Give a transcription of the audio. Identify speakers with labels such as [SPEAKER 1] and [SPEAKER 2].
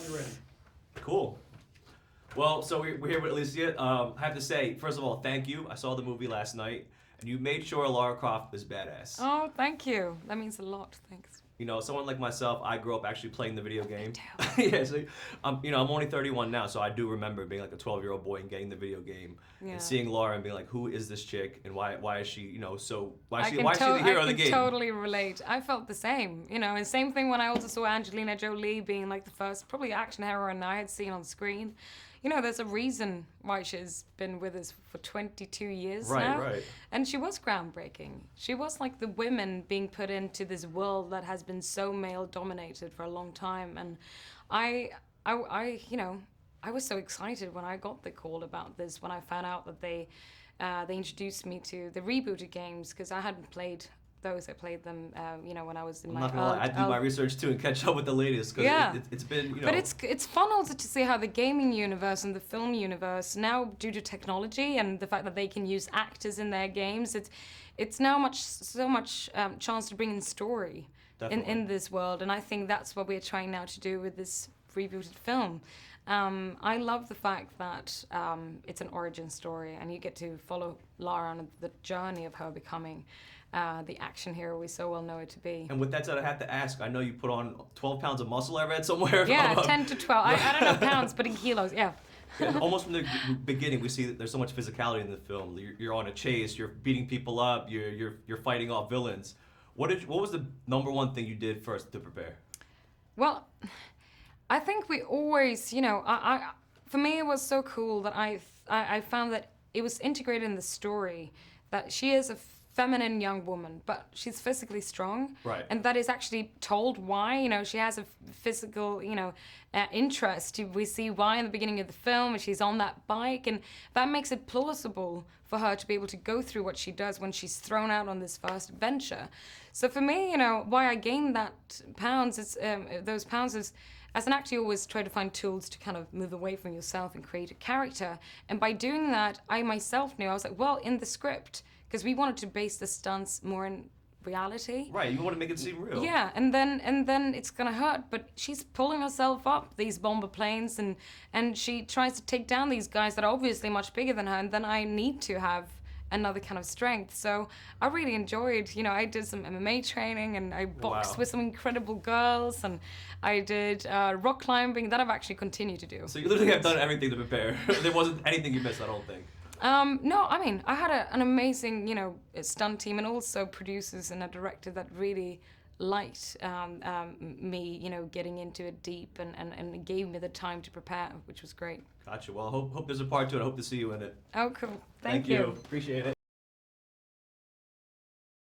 [SPEAKER 1] you're ready.
[SPEAKER 2] Cool. Well, so we're here with Alicia. I have to say, first of all, thank you. I saw the movie last night, and you made sure Lara Croft is badass.
[SPEAKER 3] Oh, thank you. That means a lot. Thanks.
[SPEAKER 2] You know, someone like myself, I grew up actually playing the video game.
[SPEAKER 3] Me too.
[SPEAKER 2] Yeah, so, I'm only 31 now, so I do remember being like a 12-year-old boy and getting the video game and seeing Lara and being like, who is this chick and why is she, why is she the hero of the game?
[SPEAKER 3] I can totally relate. I felt the same, and same thing when I also saw Angelina Jolie being like the first probably action heroine I had seen on screen. There's a reason why she's been with us for 22 years now. Right. And she was groundbreaking. She was like the women being put into this world that has been so male-dominated for a long time. And I was so excited when I got the call about this, when I found out that they introduced me to the rebooted games, because I hadn't played those. I played them, when I was in
[SPEAKER 2] I'm not gonna lie, I do my research too and catch up with the latest, because it's been,
[SPEAKER 3] But it's fun also to see how the gaming universe and the film universe, now due to technology and the fact that they can use actors in their games, it's now so much chance to bring in story in this world, and I think that's what we're trying now to do with this rebooted film. I love the fact that it's an origin story, and you get to follow Lara on the journey of her becoming the action hero we so well know her to be.
[SPEAKER 2] And with that said, I have to ask, I know you put on 12 pounds of muscle, I read somewhere.
[SPEAKER 3] Yeah, 10 to 12. I don't know pounds, but in kilos, yeah.
[SPEAKER 2] And almost from the beginning, we see that there's so much physicality in the film. You're on a chase, you're beating people up, you're fighting off villains. What was the number one thing you did first to prepare?
[SPEAKER 3] Well, I think we always, for me it was so cool that I found that it was integrated in the story that she is a feminine young woman, but she's physically strong.
[SPEAKER 2] Right.
[SPEAKER 3] And that is actually told why. She has a physical, interest. We see why in the beginning of the film, and she's on that bike, and that makes it plausible for her to be able to go through what she does when she's thrown out on this first adventure. So for me, why I gained that pounds is those pounds is, as an actor, you always try to find tools to kind of move away from yourself and create a character. And by doing that, I myself knew, I was like, well, in the script, because we wanted to base the stunts more in reality.
[SPEAKER 2] Right, you want to make it seem real.
[SPEAKER 3] Yeah, and then it's gonna hurt, but she's pulling herself up these bomber planes, and she tries to take down these guys that are obviously much bigger than her, and then I need to have another kind of strength. So I really enjoyed, I did some MMA training, and I boxed with some incredible girls, and I did rock climbing. That I've actually continued to do.
[SPEAKER 2] So you literally have done everything to prepare. There wasn't anything you missed, I don't think.
[SPEAKER 3] No, I mean, I had an amazing, stunt team, and also producers and a director that really liked me, getting into it deep, and gave me the time to prepare, which was great.
[SPEAKER 2] Gotcha. Well, I hope there's a part 2, and I hope to see you in it.
[SPEAKER 3] Oh, cool. Thank
[SPEAKER 2] you. Appreciate it.